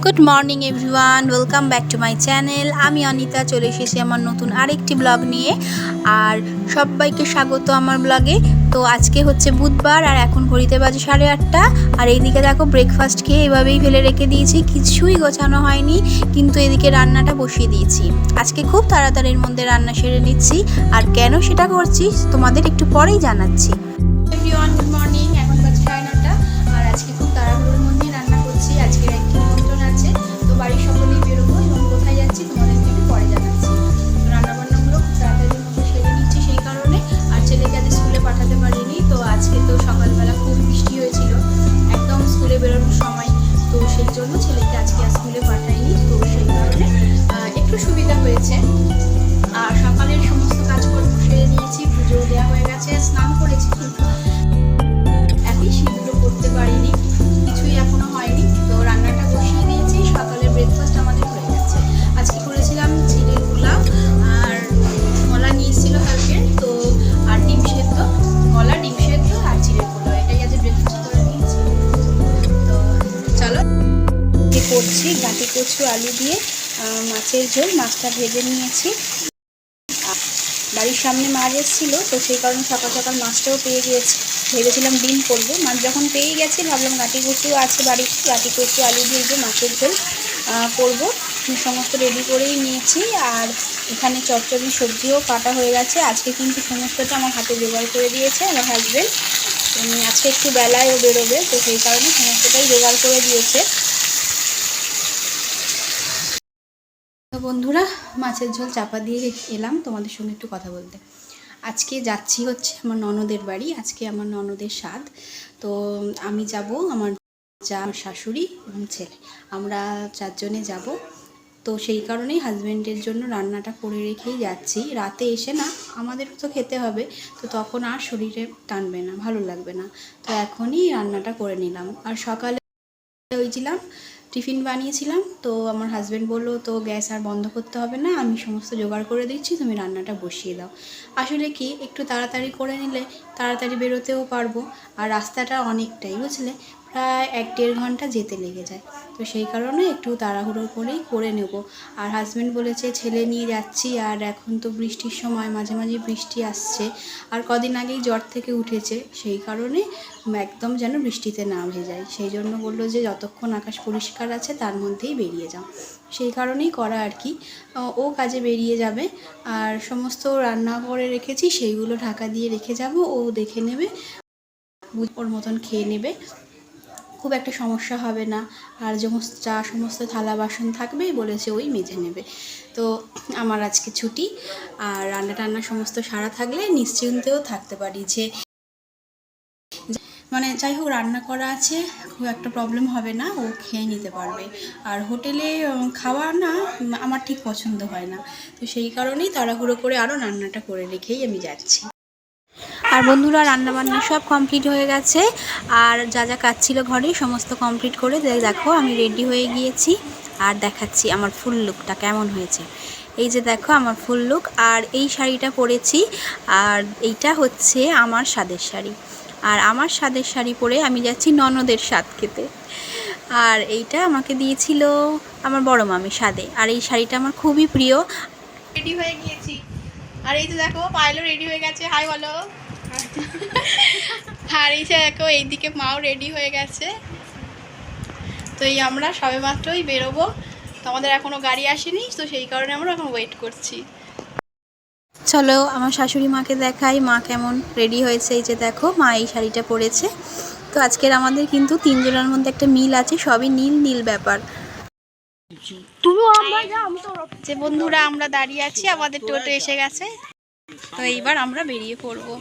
Good morning everyone, welcome back to my channel. আমি অনিতা চলে এসেছি আমার নতুন আরেকটি ব্লগ নিয়ে। আর সবাইকে স্বাগত আমার ব্লগে। তো আজকে হচ্ছে বুধবার আর এখন ঘড়িতে বাজে 8:30। আর এইদিকে দেখো ব্রেকফাস্ট খেয়ে এভাবেই ফেলে রেখে দিয়েছি, কিছুই গোছানো হয়নি, কিন্তু এদিকে রান্নাটা বসিয়ে দিয়েছি। আজকে খুব তাড়াতাড়ির মধ্যে রান্না সেরে নিচ্ছি, আর কেন সেটা করছি তোমাদের একটু পরেই জানাচ্ছি। এভরিওয়ান গুড মর্নিং, এখন বাজে 9:30 আর আজকে খুব তাড়াহুড়োর মধ্যে রান্না করছি। আজকে একটি নিমন্ত্রণ আছে, তো বাড়ির সকলেই বেরোবো এবং কোথায় যাচ্ছি তোমাদেরকে একটু পরে জানাচ্ছি। রান্নাবান্নাগুলো খুব তাড়াতাড়ির মধ্যে সেরে নিচ্ছি সেই কারণে। আর ছেলেকে আজ স্কুলে পাঠাতে পারিনি, তো আজকে তো সকালবেলা খুব বৃষ্টি হয়েছিল, একদম স্কুলে বেরোনোর সময়, তো সেই জন্য ছেলেকে আজকে আর স্কুলে পাঠাইনি। তো সেই কারণে একটু সুবিধা হয়েছে। আর সকালের সমস্ত কাজকর্ম সেরে নিয়েছি, পুজো দেওয়া হয়ে গেছে, স্নান করেছি, কিন্তু একই সেগুলো করতে পারিনি, কিছুই এখনো হয়নি। তো রান্নাটা বসিয়ে দিয়েছি, সকালের ব্রেকফাস্ট আমাদের হয়ে গেছে। আজকে করেছিলাম চিড়ের পোলাও আর কলা নিয়েছিল কালকে, তো আর ডিম সেদ্ধ, কলা ডিম সেদ্ধ আর চিড়ের পোলাও, এটাই আজ ব্রেকফাস্ট করে নিয়েছি। তো চলো করছি গাঁটি কচু আলু দিয়ে মাছের ঝোল। মাছটা ভেজে নিয়েছি, বাড়ির সামনে মাছ এসেছিলো, তো সেই কারণে সকাল সকাল মাছটাও পেয়ে গিয়েছি। ভেবেছিলাম ডিম করবো, মাছ যখন পেয়ে গেছি ভাবলাম গাঁটি কচু আছে বাড়িতে, গাঁটি কচু আলু দিয়ে যে মাছের ঝোল করবো। সমস্ত রেডি করেই নিয়েছি। আর এখানে চচ্চড়ি সবজিও কাটা হয়ে গেছে। আজকে কিন্তু সমস্তটা আমার হাতে জোগাড় করে দিয়েছে আমার হাজবেন্ড। আজকে একটু বেলায় ও বেরোবে, তো সেই কারণে সমস্তটাই জোগাড় করে দিয়েছে। তো বন্ধুরা, মাছের ঝোল চাপা দিয়ে এলাম তোমাদের সঙ্গে একটু কথা বলতে। আজকে যাচ্ছি হচ্ছে আমার ননদের বাড়ি, আজকে আমার ননদের স্বাদ। তো আমি যাব, আমার যা, আমার শাশুড়ি এবং ছেলে, আমরা 4 জনে যাব। তো সেই কারণেই হাজব্যান্ডের জন্য রান্নাটা করে রেখেই যাচ্ছি। রাতে এসে না আমাদেরও তো খেতে হবে, তো তখন আর শরীরে টানবে না, ভালো লাগবে না, তো এখনই রান্নাটা করে নিলাম। আর সকালে হয়েছিলাম টিফিন বানিয়েছিলাম, তো আমার হাজব্যান্ড বললো তো গ্যাস আর বন্ধ করতে হবে না, আমি সমস্ত জোগাড় করে দিচ্ছি, তুমি রান্নাটা বসিয়ে দাও। আসলে কি, একটু তাড়াতাড়ি করে নিলে তাড়াতাড়ি বেরোতেও পারবো। আর রাস্তাটা অনেকটাই, বুঝলে, প্রায় 1-1.5 ঘন্টা যেতে লেগে যায়, তো সেই কারণে একটু তাড়াহুড়ো করেই করে নেব। আর হাজব্যান্ড বলেছে ছেলে নিয়ে যাচ্ছি, আর এখন তো বৃষ্টির সময়, মাঝে মাঝে বৃষ্টি আসছে, আর কদিন আগেই জ্বর থেকে উঠেছে, সেই কারণে একদম যেন বৃষ্টিতে না ভেজায়, সেই জন্য বললো যে যতক্ষণ আকাশ পরিষ্কার আছে তার মধ্যেই বেরিয়ে যাও। সেই কারণেই করা আর কি। ও কাজে বেরিয়ে যাবে, আর সমস্ত রান্না করে রেখেছি সেইগুলো ঢাকা দিয়ে রেখে যাব, ও দেখে নেবে, ওর মতন খেয়ে নেবে, খুব একটা সমস্যা হবে না। আর যা সমস্ত থালা বাসন থাকবে বলেছে ওই মেজে নেবে। তো আমার আজকে ছুটি, আর রান্না টান্না সমস্ত সারা থাকলে নিশ্চিন্তেও থাকতে পারি যে মানে যাই হোক রান্না করা আছে, খুব একটা প্রবলেম হবে না, ও খেয়ে নিতে পারবে। আর হোটেলে খাওয়া না আমার ঠিক পছন্দ হয় না, তো সেই কারণেই তাড়াহুড়ো করে আরও রান্নাটা করে রেখেই আমি যাচ্ছি। আর বন্ধুরা, রান্নাবান্না সব কমপ্লিট হয়ে গেছে, আর যা যা কাজ ছিল ঘরে সমস্ত কমপ্লিট করে দেখো আমি রেডি হয়ে গিয়েছি। আর দেখাচ্ছি আমার ফুল লুকটা কেমন হয়েছে। এই যে দেখো আমার ফুল লুক, আর এই শাড়িটা পরেছি, আর এইটা হচ্ছে আমার স্বাদের শাড়ি। আর আমার স্বাদের শাড়ি পরে আমি যাচ্ছি ননদের স্বাদ খেতে। আর এইটা আমাকে দিয়েছিল আমার বড় মামি স্বাদে, আর এই শাড়িটা আমার খুবই প্রিয়। রেডি হয়ে গিয়েছি, আর এই যে দেখো পায়েলও রেডি হয়ে গেছে, হাই বলো। আর এই যে দেখো এইদিকে মাও রেডি হয়ে গেছে। তো এই আমরা সবে মাত্রই বেরোবো, তো আমাদের এখনও গাড়ি আসেনি, তো সেই কারণে আমরা এখন ওয়েট করছি। চলো আমার শাশুড়ি মাকে দেখাই মা কেমন রেডি হয়েছে। এই যে দেখো মা এই শাড়িটা পরেছে। তো আজকের আমাদের কিন্তু 3 জনের মধ্যে একটা মিল আছে, সবই নীল নীল ব্যাপার। যে বন্ধুরা আমরা দাঁড়িয়ে আছি, আমাদের টোটো এসে গেছে, তো এইবার আমরা বেরিয়ে পড়বো।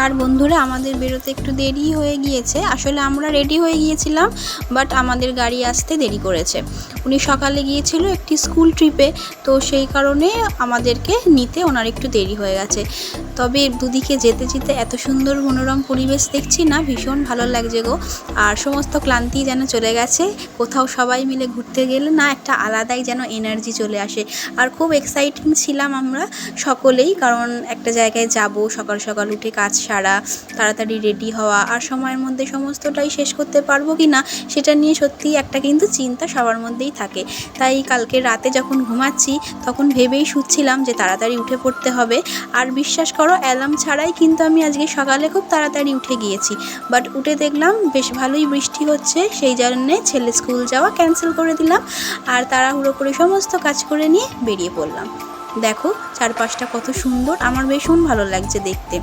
আর বন্ধুরা আমাদের বেরোতে একটু দেরি হয়ে গিয়েছে। আসলে আমরা রেডি হয়ে গিয়েছিলাম, বাট আমাদের গাড়ি আসতে দেরি করেছে। উনি সকালে গিয়েছিল একটি স্কুল ট্রিপে, তো সেই কারণে আমাদেরকে নিতে ওনার একটু দেরি হয়ে গেছে। তবে দুদিকে যেতে যেতে এত সুন্দর মনোরম পরিবেশ দেখছি না, ভীষণ ভালো লাগছে গো। আর সমস্ত ক্লান্তি যেন চলে গেছে। কোথাও সবাই মিলে ঘুরতে গেলে না একটা আলাদাই যেন এনার্জি চলে আসে। আর খুব এক্সাইটিং ছিলাম আমরা সকলেই, কারণ একটা জায়গায় যাব, সকাল সকাল উঠে কাজ সারা, তাড়াতাড়ি রেডি হওয়া, আর সময়ের মধ্যে সমস্তটাই শেষ করতে পারবো কি না সেটা নিয়ে সত্যিই একটা কিন্তু চিন্তা সবার মধ্যেই থাকে। তাই কালকে রাতে যখন ঘুমাচ্ছি তখন ভেবেই শুচ্ছিলাম যে তাড়াতাড়ি উঠে পড়তে হবে। আর বিশ্বাস করো, অ্যালার্ম ছাড়াই কিন্তু আমি আজকে সকালে খুব তাড়াতাড়ি উঠে গিয়েছি। বাট উঠে দেখলাম বেশ ভালোই বৃষ্টি হচ্ছে, সেই জন্যে ছেলে স্কুল যাওয়া ক্যান্সেল করে দিলাম। আর তাড়াহুড়ো করে সমস্ত কাজ করে নিয়ে বেরিয়ে পড়লাম। দেখো চারপাশটা কত সুন্দর, আমার ভীষণ ভালো লাগছে দেখতে।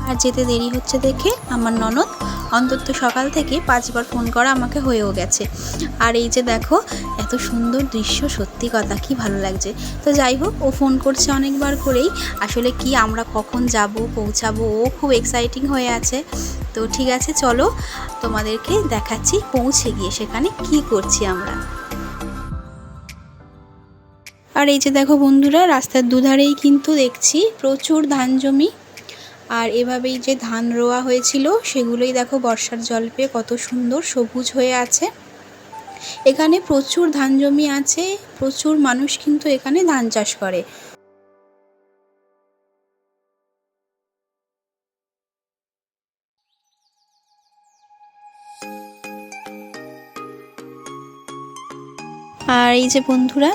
আর যেতে দেরি হচ্ছে দেখে আমার ননদ অন্তত সকাল থেকে 5 বার ফোন করা আমাকে হয়েও গেছে। আর এই যে দেখো এত সুন্দর দৃশ্য, সত্যি কথা কি ভালো লাগছে। তো যাই হোক, ও ফোন করছে অনেকবার করেই, আসলে কি আমরা কখন যাব পৌঁছাবো, ও খুব এক্সাইটিং হয়ে আছে। তো ঠিক আছে, চলো তোমাদেরকে দেখাচ্ছি পৌঁছে গিয়ে সেখানে কি করছি আমরা। আর এই যে দেখো বন্ধুরা, রাস্তার দুধারেই কিন্তু দেখছি প্রচুর ধান জমি। আর এভাবেই যে ধান রোয়া হয়েছিল সেগুলোই দেখো বর্ষার জল পেয়ে কত সুন্দর সবুজ হয়ে আছে। এখানে প্রচুর ধান জমি আছে, প্রচুর মানুষ কিন্তু এখানে ধান চাষ করে। আর এই যে বন্ধুরা,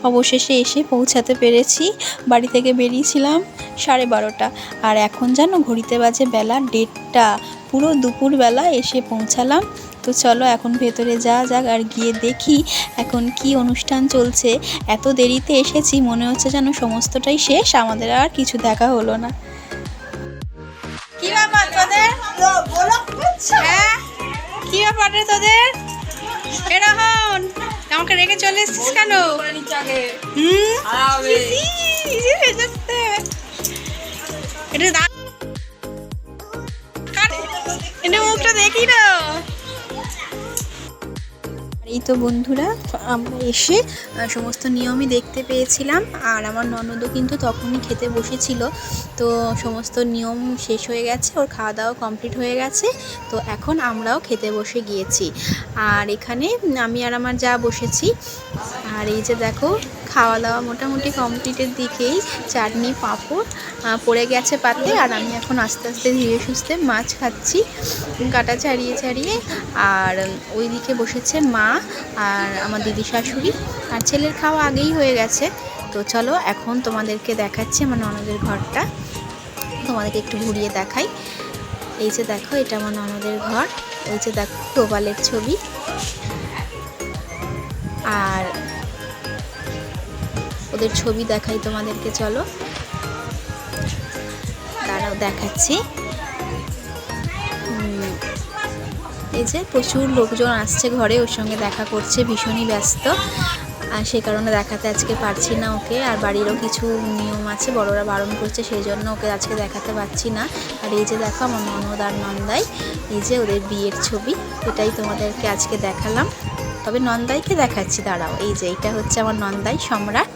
অবশেষে এসে পৌঁছাতে পেরেছি। বাড়ি থেকে বেরিয়েছিলাম 12:30, আর এখন জানো ঘড়িতে বাজে বেলা 1:30, পুরো দুপুরবেলা এসে পৌঁছালাম। তো চলো এখন ভেতরে যাওয়া যাক আর গিয়ে দেখি এখন কি অনুষ্ঠান চলছে। এত দেরিতে এসেছি, মনে হচ্ছে যেন সমস্তটাই শেষ, আমাদের আর কিছু দেখা হলো না। কি ব্যাপার তোদের? হ্যাঁ, কি ব্যাপার রে তোদের? এরকম আমাকে রেখে চলে এসেছিস কেন? এটা মুখটা দেখি না। এই তো বন্ধুরা, আমরা এসে সমস্ত নিয়মই দেখতে পেয়েছিলাম। আর আমার ননদও কিন্তু তখনই খেতে বসেছিল। তো সমস্ত নিয়ম শেষ হয়ে গেছে, ওর খাওয়া দাওয়া কমপ্লিট হয়ে গেছে। তো এখন আমরাও খেতে বসে গিয়েছি। আর এখানে আমি আর আমার যা বসেছি। আর এই যে দেখো খাওয়া দাওয়া মোটামুটি কমপ্লিটের দিকেই, চাটনি পাঁপড় পড়ে গেছে পাতে। আর আমি এখন আস্তে আস্তে ধীরে সুস্থে মাছ খাচ্ছি, কাটা ছাড়িয়ে ছাড়িয়ে। আর ওই দিকে বসেছে মা আর আমার দিদি শাশুড়ি, আর ছেলের খাওয়া আগেই হয়ে গেছে। তো চলো এখন তোমাদেরকে দেখাচ্ছি আমার ননদের ঘরটা, তোমাদেরকে একটু ঘুরিয়ে দেখাই। এই যে দেখো এটা আমার ননদের ঘর, ওই যে দেখো গোপালের ছবি। আর ওদের ছবি দেখাই তোমাদেরকে, চলো দাঁড়াও দেখাচ্ছি। এই যে প্রচুর লোকজন আসছে ঘরে, ওর সঙ্গে দেখা করছে, ভীষণই ব্যস্ত। আর সে কারণে দেখাতে আজকে পারছি না ওকে। আর বাড়িরও কিছু নিয়ম আছে, বড়রা বারণ করছে, সেই জন্য ওকে আজকে দেখাতে পারছি না। আর এই যে দেখো আমার ননদ আর নন্দাই, এই যে ওদের বিয়ের ছবি, এটাই তোমাদেরকে আজকে দেখালাম। তবে নন্দাইকে দেখাচ্ছি, দাঁড়াও। এই যে এটা হচ্ছে আমার নন্দাই সম্রাট,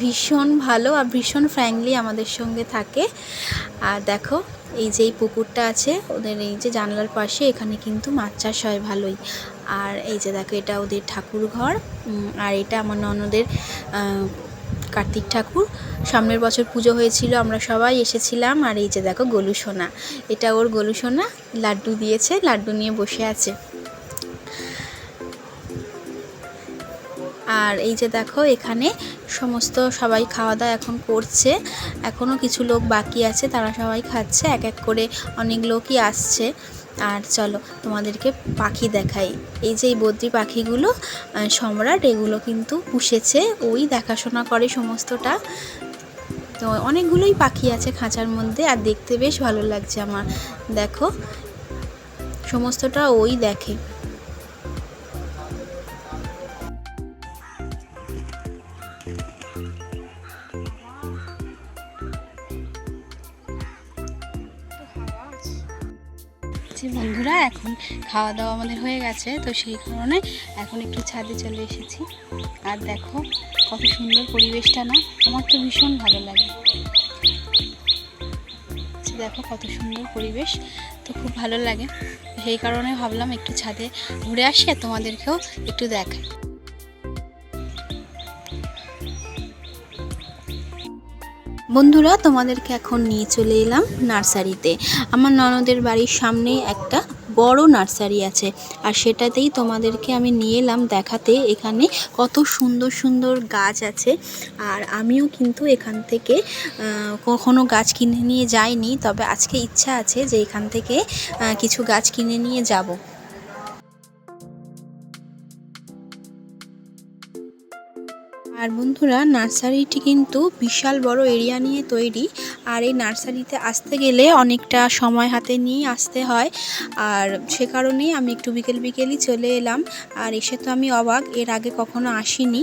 ভীষণ ভালো আর ভীষণ ফ্র্যাঙ্কলি আমাদের সঙ্গে থাকে। আর দেখো এই যে এই পুকুরটা আছে ওদের এই যে জানলার পাশে, এখানে কিন্তু মাছ চাষ হয় ভালোই। আর এই যে দেখো এটা ওদের ঠাকুর ঘর। আর এটা আমার ননদের কার্তিক ঠাকুর। সামনের বছর পুজো হয়েছিল, আমরা সবাই এসেছিলাম। আর এই যে দেখো গোলু সোনা, এটা ওর গোলু সোনা, লাড্ডু দিয়েছে, লাড্ডু নিয়ে বসে আছে। আর এই যে দেখো এখানে সমস্ত সবাই খাওয়া দাওয়া এখন করছে, এখনও কিছু লোক বাকি আছে, তারা সবাই খাচ্ছে, এক এক করে অনেক লোকই আসছে। আর চলো তোমাদেরকে পাখি দেখাই। এই যে এই বদ্রি পাখিগুলো সম্রাট এগুলো কিন্তু পুষেছে, ওই দেখাশোনা করে সমস্তটা। তো অনেকগুলোই পাখি আছে খাঁচার মধ্যে, আর দেখতে বেশ ভালো লাগছে আমার। দেখো সমস্তটা ওই দেখে। বন্ধুরা এখন খাওয়া দাওয়া আমাদের হয়ে গেছে, তো সেই কারণে এখন একটু ছাদে চলে এসেছি। আর দেখো কত সুন্দর পরিবেশটা না, আমার তো ভীষণ ভালো লাগে। দেখো কত সুন্দর পরিবেশ, তো খুব ভালো লাগে। সেই কারণে ভাবলাম একটু ছাদে ঘুরে আসি আর তোমাদেরকেও একটু দেখাই। বন্ধুরা তোমাদেরকে এখন নিয়ে চলে এলাম নার্সারিতে। আমার ননদের বাড়ির সামনে একটা বড় নার্সারি আছে, আর সেটাতেই তোমাদেরকে আমি নিয়ে এলাম দেখাতে এখানে কত সুন্দর সুন্দর গাছ আছে। আর আমিও কিন্তু এখান থেকে কখনো গাছ কিনে নিয়ে যাইনি, তবে আজকে ইচ্ছা আছে যে এখান থেকে কিছু গাছ কিনে নিয়ে যাব। আর বন্ধুরা নার্সারিটি কিন্তু বিশাল বড় এরিয়া নিয়ে তৈরি, আর এই নার্সারিতে আসতে গেলে অনেকটা সময় হাতে নিয়ে আসতে হয়। আর সে কারণেই আমি একটু বিকেলই চলে এলাম। আর এসে তো আমি অবাক, এর আগে কখনো আসিনি।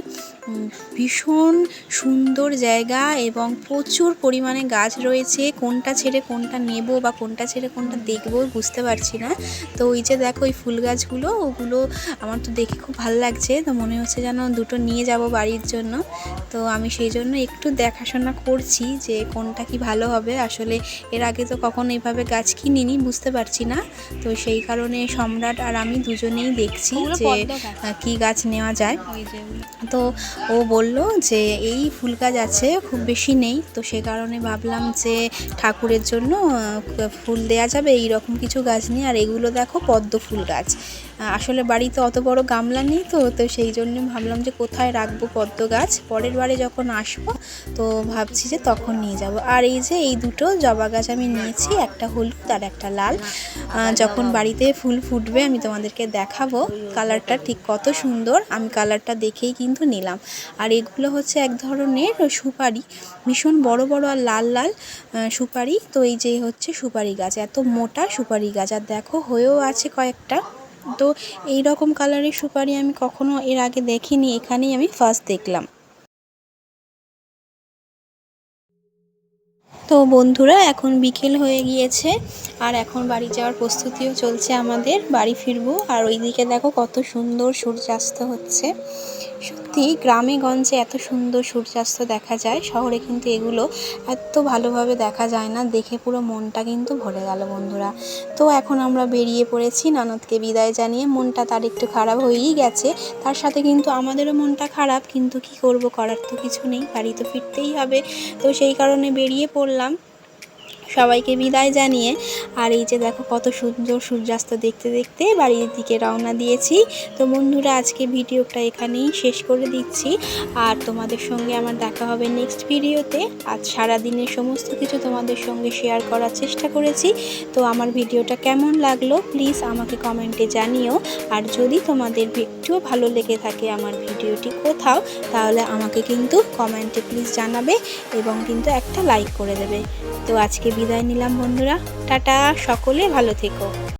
ভীষণ সুন্দর জায়গা এবং প্রচুর পরিমাণে গাছ রয়েছে। কোনটা ছেড়ে কোনটা নেব বা কোনটা ছেড়ে কোনটা দেখবো বুঝতে পারছি না। তো ওই যে দেখো ওই ফুল গাছগুলো, ওগুলো আমার তো দেখে খুব ভালো লাগছে। তো মনে হচ্ছে যেন দুটো নিয়ে যাব বাড়ির জন্য। তো আমি সেই জন্য একটু দেখাশোনা করছি যে কোনটা কি ভালো হবে। আসলে এর আগে তো কখনো এইভাবে গাছ কিনিনি, বুঝতে পারছি না। তো সেই কারণে সম্রাট আর আমি দুজনেই দেখছি যে কি গাছ নেওয়া যায়। তো ও বলল যে এই ফুল গাছ আছে, খুব বেশি নেই। তো সে কারণে ভাবলাম যে ঠাকুরের জন্য ফুল দেয়া যাবে এই রকম কিছু গাছ নিয়ে। আর এগুলো দেখো পদ্ম ফুল গাছ। আসলে বাড়িতে অত বড় গামলা নেই, তো সেই জন্য ভাবলাম যে কোথায় রাখবো পদ্ম গাছ, পরের বারে যখন আসবো তো ভাবছি যে তখন নিয়ে যাব। আর এই যে এই দুটো জবা গাছ আমি নিয়েছি, একটা হলুদ আর একটা লাল। যখন বাড়িতে ফুল ফুটবে আমি তোমাদেরকে দেখাবো কালারটা ঠিক কত সুন্দর। আমি কালারটা দেখেই কিন্তু নিলাম। আর এগুলো হচ্ছে এক ধরনের সুপারি, ভীষণ বড় বড় আর লাল লাল সুপারি। তো এই যে হচ্ছে সুপারি গাছ, এত মোটা সুপারি গাছ। আর দেখো হয়েও আছে কয়েকটা। তো এই রকম কালারের সুপারি আমি কখনো এর আগে দেখিনি, এখানেই আমি ফার্স্ট দেখলাম। তো বন্ধুরা এখন বিকেল হয়ে গিয়েছে, আর এখন বাড়ি যাওয়ার প্রস্তুতিও চলছে আমাদের, বাড়ি ফিরবো। আর ওইদিকে দেখো কত সুন্দর সূর্যাস্ত হচ্ছে। সত্যি গ্রামে গঞ্জে এত সুন্দর সূর্যাস্ত দেখা যায়, শহরে কিন্তু এগুলো এত ভালোভাবে দেখা যায় না। দেখে পুরো মনটা কিন্তু ভরে গেল বন্ধুরা। তো এখন আমরা বেরিয়ে পড়েছি ননদকে বিদায় জানিয়ে। মনটা তার একটু খারাপ হয়েই গেছে, তার সাথে কিন্তু আমাদেরও মনটা খারাপ, কিন্তু কি করব, করার তো কিছু নেই, বাড়ি তো ফিরতেই হবে। তো সেই কারণে বেরিয়ে পড়লাম সবাইকে বিদায় জানিয়ে। আর এই যে দেখো কত সুন্দর সূর্যাস্ত দেখতে দেখতে বাড়ির দিকে রওনা দিয়েছি। তো বন্ধুরা আজকে ভিডিওটা এখানেই শেষ করে দিচ্ছি, আর তোমাদের সঙ্গে আমার দেখা হবে নেক্সট ভিডিওতে। আজ সারাদিনের সমস্ত কিছু তোমাদের সঙ্গে শেয়ার করার চেষ্টা করেছি। তো আমার ভিডিওটা কেমন লাগলো প্লিজ আমাকে কমেন্টে জানিও। আর যদি তোমাদের ভিডিও ভালো লেগে থাকে আমার ভিডিওটি কোথাও, তাহলে আমাকে কিন্তু কমেন্টে প্লিজ জানাবে এবং কিন্তু একটা লাইক করে দেবে। তো আজকে বিদায় নিলাম বন্ধুরা, টাটা, সকলে ভালো থেকো।